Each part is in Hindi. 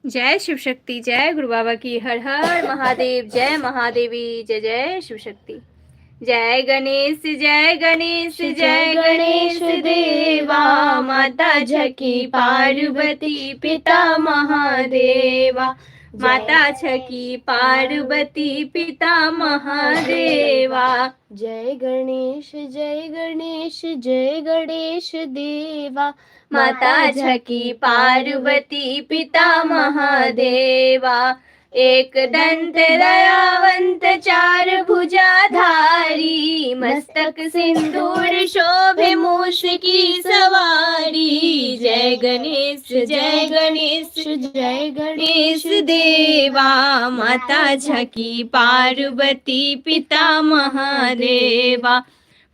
जय शिव शक्ति। जय गुरु बाबा की। हर हर महादेव। जय महादेवी। जय जय शिव शक्ति। जय गणेश जय गणेश जय गणेश देवा, माता झकी पार्वती पिता महादेवा। माता झकी पार्वती पिता महादेवा। जय गणेश जय गणेश जय गणेश देवा, माता झकी पार्वती पिता महादेवा। एक दंत दयावंत चार भुजाधारी, मस्तक सिंदूर शोभे मूष की सवारी। जय गणेश जय गणेश जय गणेश देवा, माता झकी पार्वती पिता महादेवा।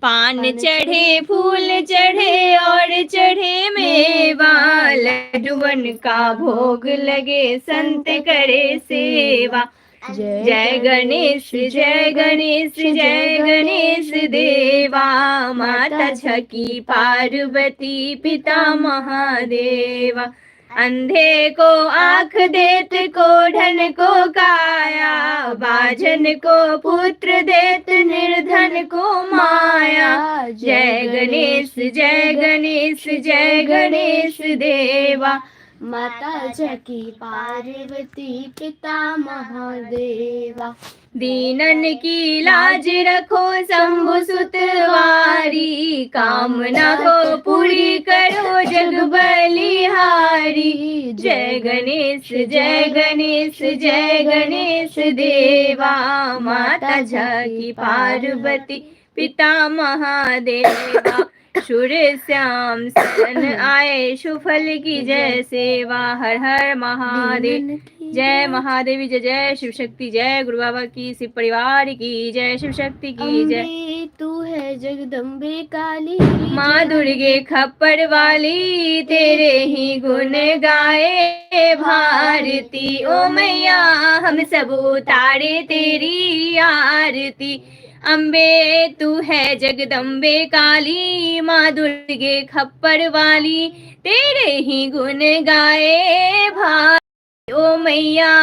पान चढ़े फूल चढ़े और चढ़े मेवा, लड्डुअन का भोग लगे संत करे सेवा। जय गणेश जय गणेश जय गणेश देवा, माता झकी पार्वती पिता महादेवा। अंधे को आँख देत को ढन को काया, बाजन को पुत्र देत निर्धन को माया। जय गणेश जय गणेश जय गणेश देवा, माता झकी पार्वती पिता महादेवा। दीनन की लाज रखो शंभु सुतवारी, कामना को पूरी करो जग बलिहारी। जय गणेश जय गणेश जय गणेश देवा, माता झकी पार्वती पिता महादेवा। सुर श्याम सन आए सुफल की जय सेवा। हर हर महादेव। जय महादेवी। जय जय शिव शक्ति। जय गुरु बाबा की। शिव परिवार की जय। शिव शक्ति की जय। अम्बे तू है जगदम्बे काली, माँ दुर्गे खप्पर वाली, तेरे ही गुण गाए भारती। ओ मैया हम सब उतारे तेरी आरती। अम्बे तू है जगदम्बे काली, माँ दुर्गे खप्पर वाली, तेरे ही गुण गाए भारती। ओ मैया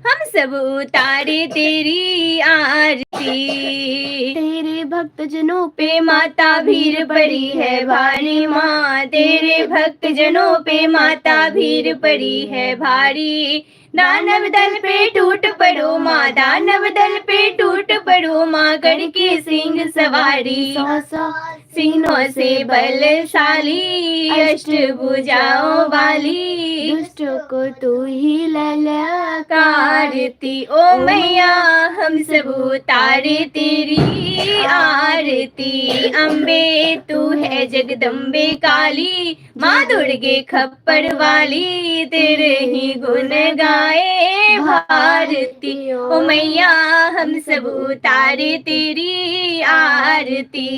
हम सब उतारे तेरी आरती। तेरे भक्त जनों पे माता भीड़ पड़ी है भारी माँ, तेरे भक्त जनों पे माता भीड़ पड़ी है भारी। दानव दल पे टूट पड़ो माँ, दानव दल पे टूट पड़ो माँ, करके सिंह सवारी। सिंहों से बलशाली, अष्टभुजाओं वाली, दुष्टों को तू ही कारती। ओ मैया हम सब उतारे तेरी आरती। अम्बे तू है जगदम्बे काली, माँ दुर्गे खप्पर वाली, तेरे ही गुण गाए भारती। ओ मैया हम सब उतारे तेरी आरती।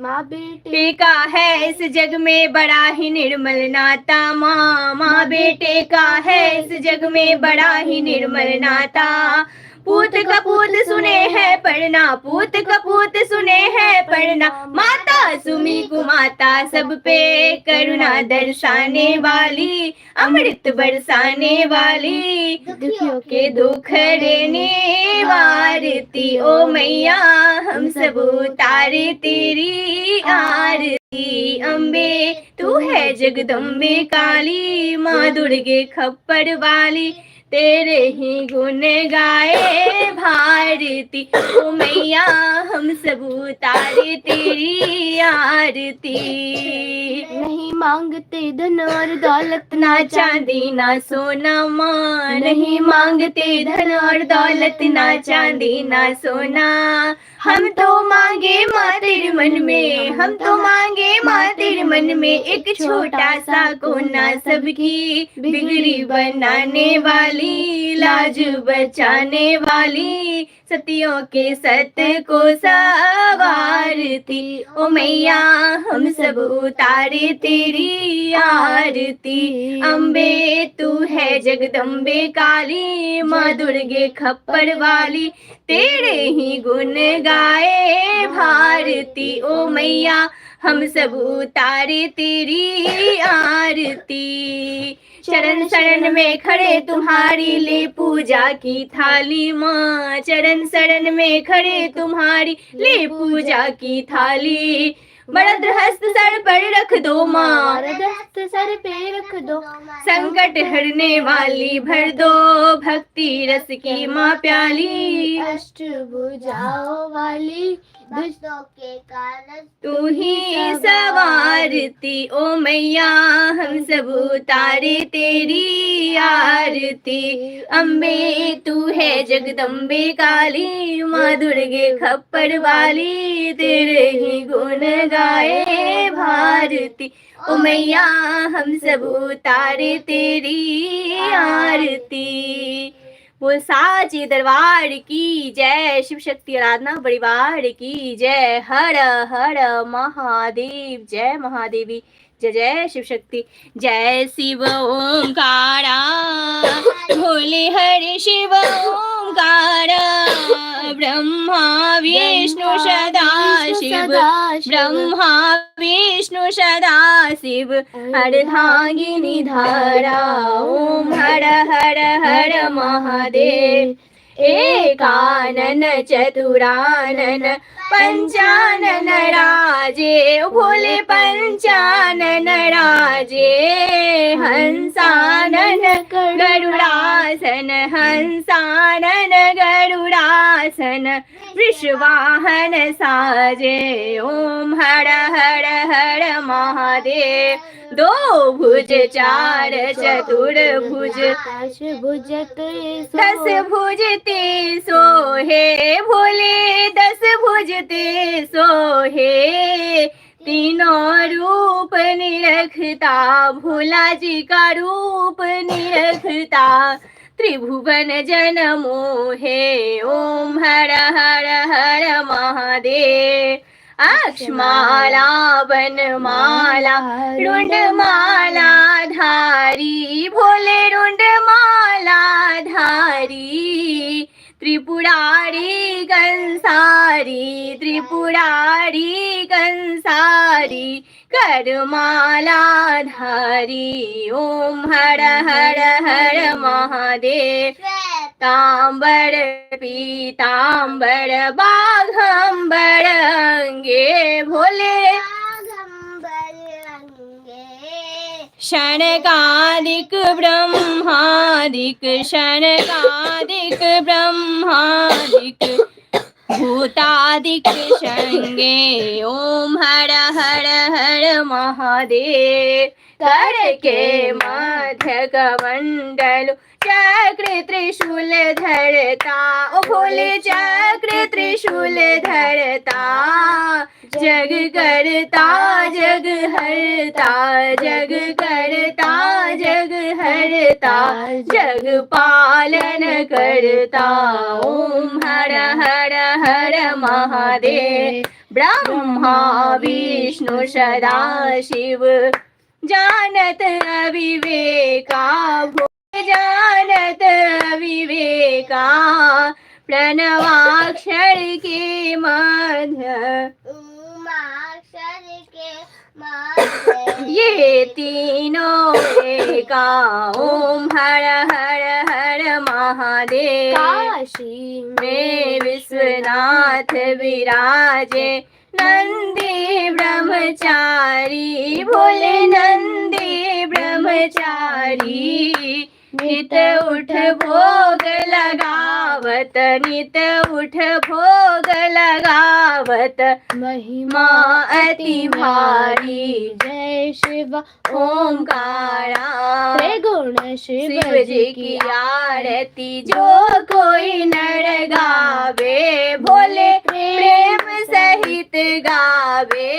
माँ बेटे बेटे का है इस जग में बड़ा ही निर्मल नाता, माँ माँ बेटे का है इस जग में बड़ा ही निर्मल नाता। पूत कपूत सुने हैं पढ़ना, पूत कपूत सुने हैं पढ़ना, माता सुमी कुमाता सब पे करुणा दर्शाने वाली, अमृत बरसाने वाली, दुखियों के दुख देने वारती। ओ मैया हम सब उतारे तेरी आरती। अम्बे तू है जगदम्बे काली, माँ दुर्गे खप्पर वाली, तेरे ही गुण गाए भारती। ओ मैया हम सब उतारे तेरी आरती। नहीं मांगते धन और दौलत, ना चांदी ना सोना माँ, नहीं मांगते धन और दौलत, ना चांदी ना सोना। हम तो मांगे माँ तेरे मन में, हम तो मांगे माँ तेरे मन में, एक छोटा सा कोना सबकी बिगड़ी बनाने वाली, लाज बचाने वाली, सतियों के सत को सवारती। ओ मैया हम सब उतारे तेरी आरती। अम्बे तू है जगदम्बे काली, माँ दुर्गे खप्पर वाली, तेरे ही गुण गाए भारती। ओ मैया हम सब उतारे तेरी आरती। चरण शरण में खड़े तुम्हारी ले पूजा की थाली माँ, चरण शरण में खड़े तुम्हारी ले पूजा की थाली। मर्द हस्त सर पर रख दो माँ, दस्त सर पे रख दो, संकट हरने वाली भर दो भक्ति रस की माँ प्याली। अष्टभुजाओं वाली दुष्टों के कारण तू ही सवारती ओ मैया, हम सब उतारे तेरी आरती। अम्बे तू है जगदम्बे काली, माँ दुर्गे खप्पर वाली, तेरे ही गुण गाए भारती। ओ मैया हम सब उतारे तेरी आरती। वो साची दरबार की जय, शिव शक्ति आराधना परिवार की जय। हर हर महादेव, जय महादेवी, जय जय शिव शक्ति। जय शिव ओंकारा, भोले हरि शिव ओंकारा, ब्रह्मा विष्णु सदा शिव, ब्रह्मा विष्णु सदा शिव, अर्धांगिनी धारा। ओम हर हर हर महादेव। एकानन चतुरानन पंचानन राजे, भोले पंचानन राजे। हंसानन गरुड़ासन, हंसानन गरुड़ासन, वृषवाहन साजे। ओम हर हर हर महादेव। दो भुज चार चतुर्भुज, दस भुजते सोहे, भोले दस भुजते सोहे। तीनों रूप निरखता, भोला जी का रूप निरखता, त्रिभुवन जन मोहे। ओम हर हर हर महादेव। अक्षमाला बनमाला रुंड माला धारी, भोले रुंड माला धारी। त्रिपुरारी कंसारी, त्रिपुरारी कंसारी, करमाला धारी। ओम हर हर हर महादेव। तांबर पीतांबर बाघंबर अंगे, भोले शनकादिक ब्रह्मादिक, शनकादिक ब्रह्मादिक, भूतादिक शंगे। ओम हर हर हर महादेव। कर के मध्य कमंडल, चक्र त्रिशूल धरता, ओ भोले चक्र त्रिशूल धरता। जग करता जग हरता, जग करता जग हरता, जग पालन करता। ओम हर हर हर महादेव। ब्रह्मा विष्णु सदा शिव, जानत अविवेका, जानत अविवेका। प्रणवाक्षर के मध्य, ये तीनों एका। ओम हर हर हर महादेव। काशी में विश्वनाथ विराजे, नंदी ब्रह्मचारी, भोले नंदी ब्रह्मचारी। नित उठ भोग लगावत, नित उठ भोग लगावत, महिमा अति भारी। जय शिव ओंकारा, त्रिगुण शिव जी की आरती जो कोई नर गावे, भोले प्रेम सहित गावे।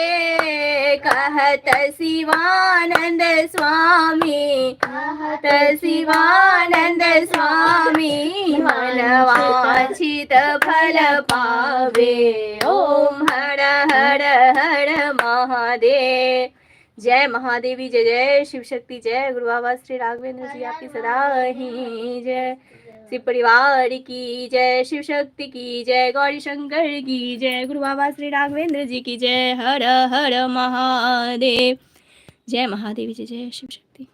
कहत शिवानंद स्वामी, कहत शिवानंद स्वामी, मनवांछित फल पावे। ओम हर हर हर महादेव। जय महादेवी, जय जय शिव शक्ति, जय गुरु बाबा श्री राघवेंद्र जी आपकी सदा ही जय। शिव परिवार की जय, शिव शक्ति की जय, गौरी शंकर की जय, गुरु बाबा श्री राघवेंद्र जी की जय। हर हर महादेव। जय महादेवी जय, जय शिव शक्ति।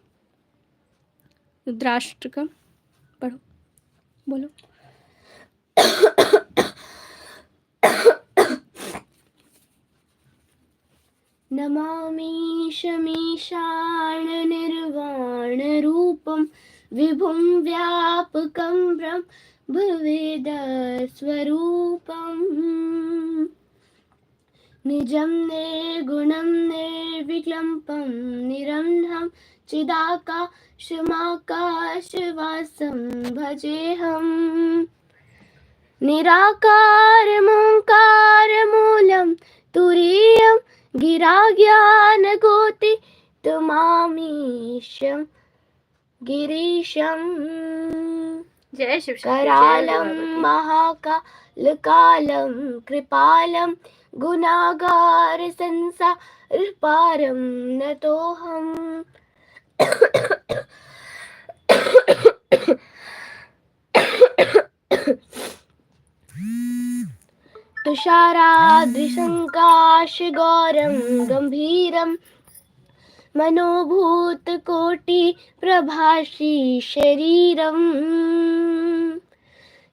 रुद्राष्टकम पढ़ो, बोलो। नमामि शमीशान निर्वाणरूपं विभुं व्यापकं ब्रह्मवेदस्वरूपम् निजं निर्गुणं निर्विकल्पं निरन्ध्रं चिदाकाशमाकाशवासं भजेऽहम् निराकारमोङ्कारमूलं तुरीयं गिराज्ञानगोति तमामीशं गिरीशं जय शिव शक्ति। करालं महाकालकालं कृपालं गुणागार संसारपारं नतोऽहम् तुषाराद्रिसङ्काशगौरं गम्भीरं मनोभूतकोटिप्रभाषी शरीरम्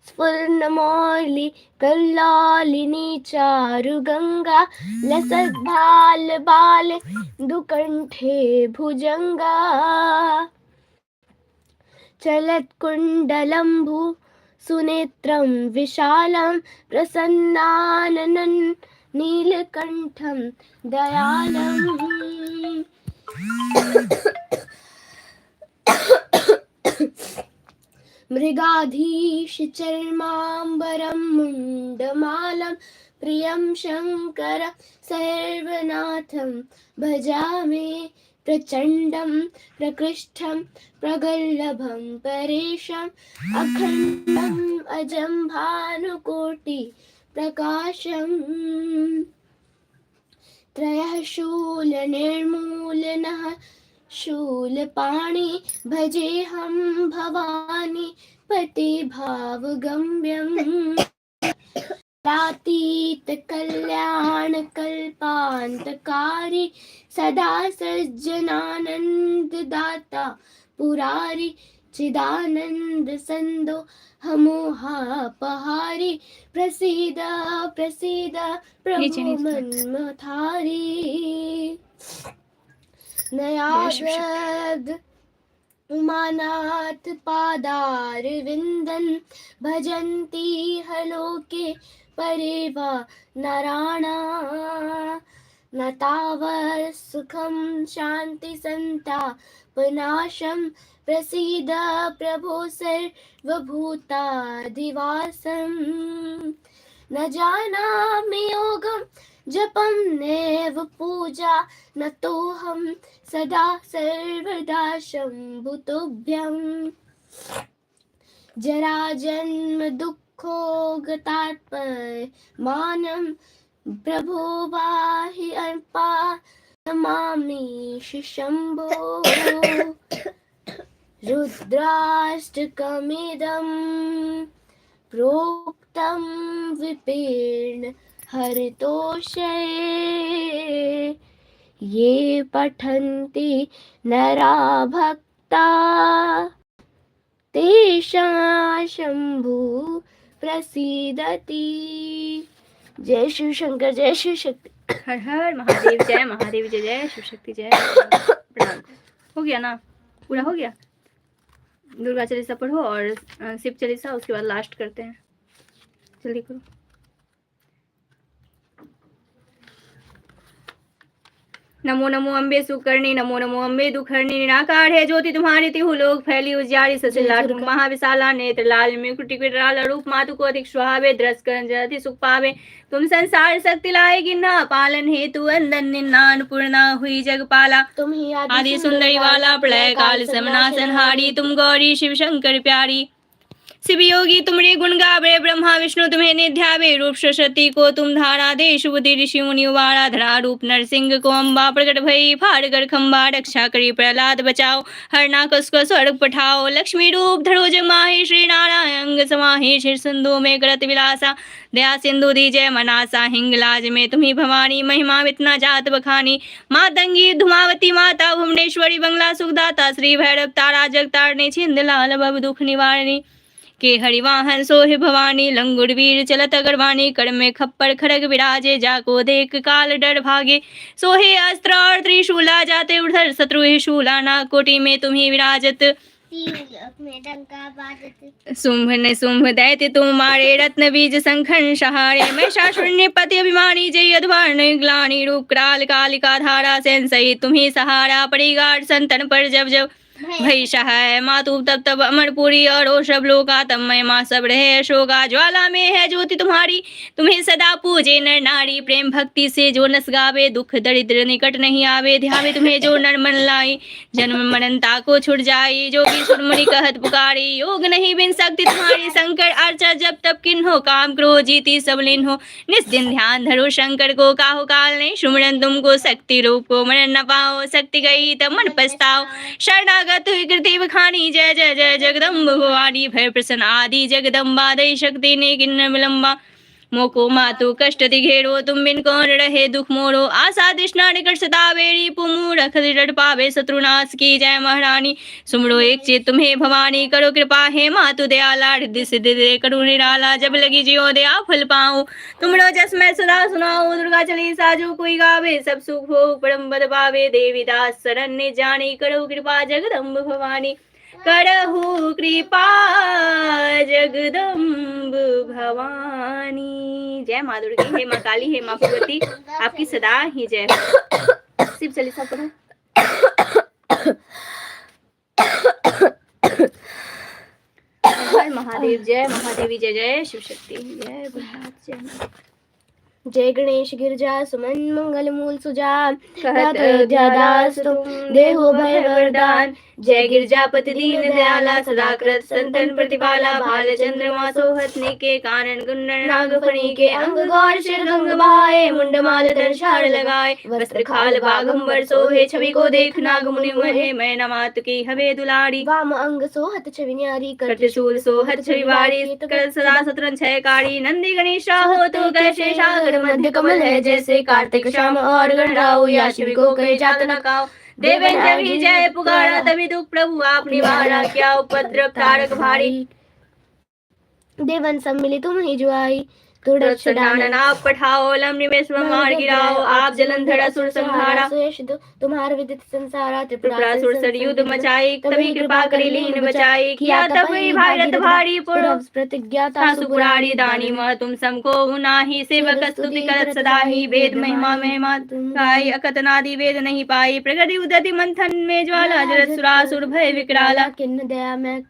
स्फुरन्मौलि कल्लालिनी चारुगङ्गा लसद्भाल दुकण्ठे भुजङ्गा चलत्कुण्डलम्भु सुनेत्रं विशालं प्रसन्नाननं नीलकण्ठं दयालम् मृगाधीश चर्माम्बरं मुण्डमालं प्रियं शङ्कर सर्वनाथं भजामि प्रचण्डं प्रकृष्टं प्रगल्लभं परेशम् अखण्डम् अजं भानुकोटि प्रकाशम् त्रयः शूलनिर्मूलनः शूलपाणि भजेऽहं भवानी पतिभावगम्यम् लातीत कल्याणकल्पान्तकारी सदा सज्जनानन्ददाता पुरारी चिदानन्द सन्दो हमोहापहारी प्रसीद प्रसीद प्रभु मन्मथारी नयाद उमानाथ पादार विन्दन् भजन्ति हलोके परे वा नराणा न तावत् सुखं शान्ति सन्तापनाशं प्रसीद प्रभो सर्वभूताधिवासं न जानामि योगं जपं नैव पूजा न तोऽहं सदा सर्वदा शम्भुतुभ्यं जराजन्म दुःखो गतात्परमानं प्रभो पाहि अर्पा नमामि शम्भो रुद्राष्टकमिदं प्रोक्तं विपीर्ण हरितोषे ये पठन्ति नरा भक्ता तेषां शम्भु प्रसीदति। जय शिव शंकर, जय शिव शक्ति। हर हर महादेव। जय महादेव जय, जय शिव शक्ति जय। प्रणाम। हो गया ना, पूरा हो गया। दुर्गा चालीसा पढ़ो और शिव चालीसा, उसके बाद लास्ट करते हैं। जल्दी करो। नमो नमो अम्बे सुकर्णी, नमो नमो अम्बे दुखर्णी, निराकार है ज्योति तुम्हारी तिहु लोक फैली उजियारी ससिलाट महाविशाला नेत्र लाल मुकुट विकराल रूप मातु को अधिक सुहावे द्रस कर जति सुख पावे तुम संसार शक्ति लाएगी ना पालन हेतु अंदन निन्नान पूर्णा हुई जगपाला तुम ही आदि सुंदरी वाला प्रलय काल समना संहारी तुम गौरी शिव शंकर प्यारी शिव योगी तुमरे गुण गावे ब्रह्मा विष्णु तुम्हें निध्यावे, रूप सरस्वती को तुम धारा दे, शुभ ऋषि मुनि वारा धरा, रूप नरसिंह को अम्बा प्रकट भई, फाड़ कर खम्बा रक्षा करी प्रहलाद बचाओ, हरना कसको स्वर्ग पठाओ, लक्ष्मी रूप धरो जग माहि, श्री नारायण अंग समाहि, शिर सिंधु में करत विलासा, दया सिंधु दीजय मनासा, हिंगलाज में तुम्ही भवानी, महिमा इतना जात बखानी, मातंगी धुमावती माता, भुवनेश्वरी बंगला सुखदाता, श्री भैरव तारा जग तारणी, छिंद लाल भव दुख निवारणी, के हरिवाहन सोहि भवानी, लंगुर वीर चलत अगरवानी, कर में खप्पर खड़ग विराजे, जाको देख काल डर भागे, सोहे अस्त्र और त्रिशूला, जाते उधर शत्रु शूला, ना कोटि में तुम्ही विराजत, शुंभ ने शुंभ दैत्य तुम मारे, रत्न बीज संखन सहारे, मैं शाशुन्य पति अभिमानी, जय अध्वर ग्लानी, रूप कराल कालिका धारा, सेन सहित तुम्ही सहारा, परिगार संतन पर जब जब भई सहाय, मातु तब तब अमरपुरी और ओ सब लोका, तब मैं माँ सब रहे अशोका, ज्वाला में है ज्योति तुम्हारी, तुम्हें सदा पूजे नर नारी, प्रेम भक्ति से जो नस गावे, दुख दरिद्र निकट नहीं आवे, ध्यावे तुम्हें जो नर मन लाई, जन्म मरणता को छुट जाई, जोगी सुरमुनि कहत पुकारी, योग नहीं बिन शक्ति तुम्हारी, शंकर अर्चा जब तब किन हो, काम क्रोध जीती सब लिन हो, निस्दिन ध्यान धरो शंकर को, काहो काल नहीं सुमरन तुमको, शक्ति रूप को मरण न पाओ, शक्ति गई तब मन पछताओ, शरणागत कृति बखानी, जय जय जय जगदम्ब भवानी, भय प्रसन्न आदि जगदम्बा, दई शक्ति ने किन्न विलंबा, मोको मातु कष्ट दिघेरो, तुम बिन कौन रहे दुख मोरो, आशा तृष्णा निकट सतावे, रिपु मूरख दृढ़ पावे, शत्रुनाश की जय महारानी, सुमरो एक चित तुम्हें भवानी, करो कृपा हे मातु दयाला, रिद्धि सिद्धि दे करो निराला, जब लगी जियो दया फल पाऊं, तुमरो जस मैं सदा सुनाऊं, दुर्गा चालीसा जो कोई गावे, सब सुख हो परम पद पावे, देवी दास शरण्य जानी, करो कृपा जगदम्ब भवानी, करहु कृपा जगदम्ब भवानी। जय माँ दुर्गी, हे माँ काली, हे माँ भगवती, आपकी सदा ही जय हो। शिव चालीसा पढ़ो। हर महादेव, जय महादेवी, जय जय शिव शक्ति, जय भोलेनाथ, जय माँ। जय गणेश गिरजा सुमन मंगल मूल सुजान, कहत अयोध्यादास तुम देहो भय वरदान, जय गिरजापति दीन दयाला, सदा कृत संतन प्रतिपाला, भाल चंद्रमा सोहत के कानन कुंडल नाग फणी के, अंग गौर शिर गंग बहाए, मुंड माल धर शार लगाए, वस्त्र खाल बागंबर सोहे, छवि को देख नाग मुनि मोहे, मैं नमात की हवे दुलारी, वाम अंग सोहत छवि न्यारी, कर त्रिशूल सोहत छवि वारी, कर सदा शतरंज छयकारी, नंदी गणेशा हो तो कैसे सागर मध्य कमल है, जैसे कार्तिक शाम और गणराव, या शिव को कहे जात न काओ, देवेन जब ही जय पुकारा, तभी दुख प्रभु आप निवारा, क्या उपद्रव तारक भारी, देवन सब मिले तुम ही जुआई, आप पठाओ, लम्बी में मार गिराओ, आप जलंधर असुर संहारा, तुम्हार विदित संसारा, त्रिपुरासुर सर युद्ध मचाई, तभी कृपा करी लीन बचाई, किया तब भागीरथ भारी, पूर्व प्रतिज्ञा तासु पुरारी, दानी मह तुम सबको उनाही, सेवक स्तुति करत सदा ही, वेद महिमा महिमा गाई, अकतनादि वेद नहीं पाई, प्रगति उदति मंथन में ज्वाला, जरत सुरासुर भय विकराला, किन्न दया में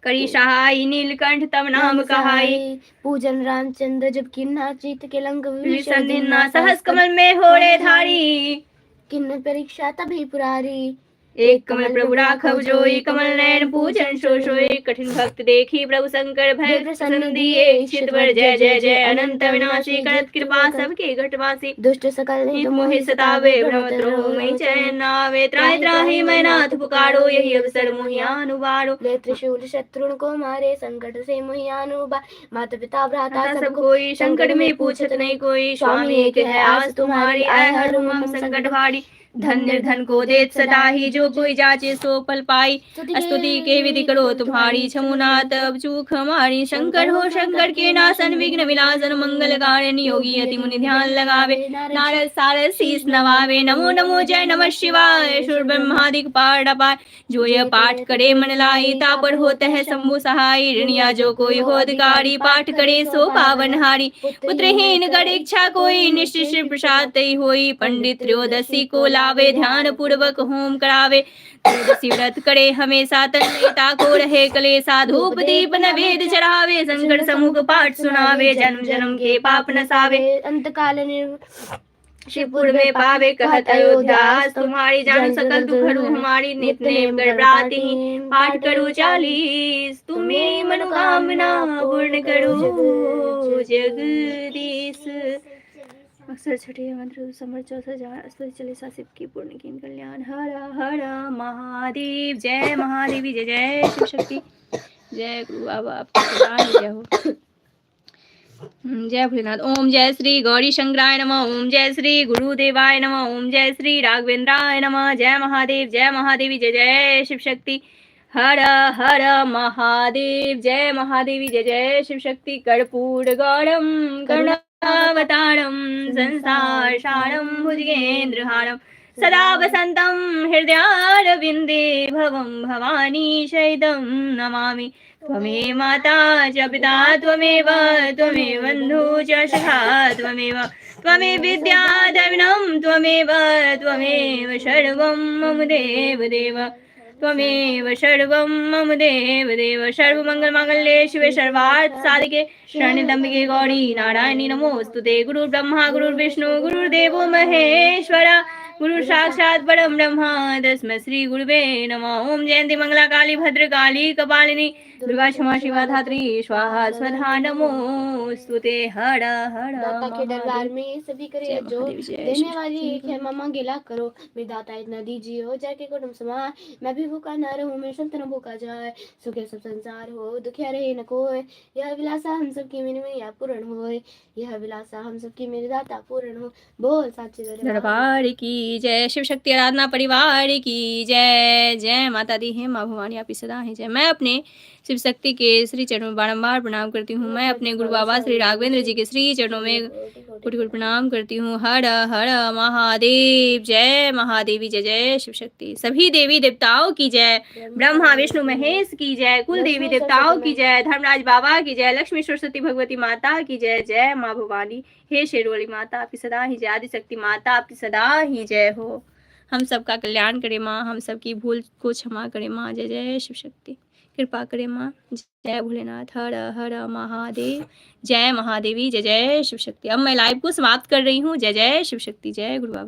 करी सहाय, नीलकंठ तब नाम कहाई, पूजन रामचंद्र जब किन्ना चित के लंक विषण, सहस कमल में होरे धारी, किन्न परीक्षा तभी पुरारी, एक कमल प्रभु राघव जोई, कमल नयन पूजन शो सोई, कठिन भक्त देखी प्रभु शंकर भय प्रसन्न दिए, इच्छित वर जय जय जय अनंत विनाशी, करत कृपा सबके घटवासी, दुष्ट सकल हित मोहि सतावे, भ्रमत रहो मैं चैन न आवे, त्राहि त्राहि मैं नाथ पुकारो, यही अवसर मोहि अनुबारो, ले त्रिशूल शत्रुन को मारे, संकट से मोहि अनुबार, माता पिता भ्राता सब कोई, संकट में पूछत नहीं कोई, स्वामी एक है आस तुम्हारी, आय हर मम संकट भारी, धन निर्धन को देत सदा ही, जो कोई जाचे सो पल पाई, स्तुति के विधि करो तुम्हारी, छमुनाथ अब चूक हमारी, शंकर हो शंकर के नासन, विघ्न विनाशन मंगल कारण, योगी अति मुनि ध्यान लगावे, नारद सारद शीस नवावे, नमो नमो जय नमः शिवाय, सुर ब्रह्मादिक पाठ अपाय, जो यह पाठ करे मन लाई, तापर होता है शंभु सहाय, ऋणिया जो कोई हो अधिकारी, पाठ करे सो पावनहारी, पुत्रहीन कर इच्छा कोई, निश्चित प्रसाद तई होई, पंडित त्रयोदशी को लावे, ध्यान पूर्वक होम करावे, त्रयोदशी व्रत करे हमेशा, तन्मयता को रहे कलेसा, धूप दीप नवेद चढ़ावे, संकट समुख पाठ सुनावे, जन्म जन्म के पाप नसावे, अंत काल शिवपुर में पावे कहत अयोध्यास, तुम्हारी जान सकल दुख हरू हमारी, नित नेम गड़बड़ाती पाठ करूं 40, तुम मेरी मनोकामना पूर्ण करो जगदीश। अक्षर छठे मंत्र समर 64 चले शिव की पूर्ण कीन कल्याण। हर हर महादेव। जय महादेवी, जय जय शिव शक्ति, जय गुरु बाबा आपकी जय हो। जय भोलेनाथ। ओम जय श्री गौरी शंकराय नमः, ओम जय श्री गुरुदेवाय नमः, ओम जय श्री राघवेंद्राय नमः। जय महादेव, जय महादेवी, जय जय शिव शक्ति। हर हर महादेव। जय महादेवी, जय जय शिव शक्ति। कर्पूर गौरम करुणावतारम संसार सारम भुजगेंद्रहारम सदा वसंतं हृदयारविंदे भवं भवानी शैदं नमामि। त्वमेव माता च पिता त्वमेव बन्धु च सखा त्वमेव विद्या द्रविणं त्वमेव सर्वं मम देव त्वमेव सर्वं मम देव। सर्वमंगलमांगल्ये शिवे सर्वार्थ साधिके शरण्ये त्र्यंबके गौरी नारायणी नमोस्तुते। गुरुर्ब्रह्मा गुरुर्विष्णु गुरुर्देवो महेश्वरा, गुरु साक्षात् परम ब्रह्मा तस्मै श्री गुरुवे नमः। ओम जयंती मंगला काली भद्रकाली कपालिनी दुर्गा क्षमा शिवा धात्री स्वाहा स्वधा नमोस्तुते। हर हर दाता के दरबार में सभी करे जो देने वाली एक है, मामा गिला करो मेरे दाता इतना दीजिए हो जाए के कुटुंब समार। मैं भी भूखा न रहूं, मेरे संतन भूखा जाए, सुखे सब संसार हो दुखिया रहे न कोई। यह विलासा हम सबकी मेरी मैया पूर्ण हो, यह विलासा हम सबकी मेरे दाता पूर्ण हो। बोल साचे दरबार की जय। शिव शक्ति आराधना परिवार की जय। जय माता दी है माँ भवानी आप ही सदा है जय। मैं अपने शिव शक्ति के श्री चरणों में बारंबार प्रणाम करती हूँ। मैं अपने गुरु बाबा श्री राघवेंद्र जी के श्री चरणों में कोटि कोटि प्रणाम करती हूँ। हर हर महादेव। जय महादेवी, जय जय शिव शक्ति। सभी देवी देवताओं की जय। ब्रह्मा विष्णु महेश की जय। कुल देवी देवताओं की जय। धर्मराज बाबा की जय। लक्ष्मी सरस्वती भगवती माता की जय। जय माँ भवानी। हे शेरवाली माता आपकी सदा ही जय। आदिशक्ति माता आपकी सदा ही जय हो। हम सबका कल्याण करे माँ, हम सबकी भूल को क्षमा करे माँ। जय जय शिव शक्ति, कृपा करे माँ। जय भोलेनाथ। हर हर महादेव। जय महादेवी, जय जय शिव शक्ति। अब मैं लाइव को समाप्त कर रही हूँ। जय जय शिव शक्ति, जय गुरु बाबा।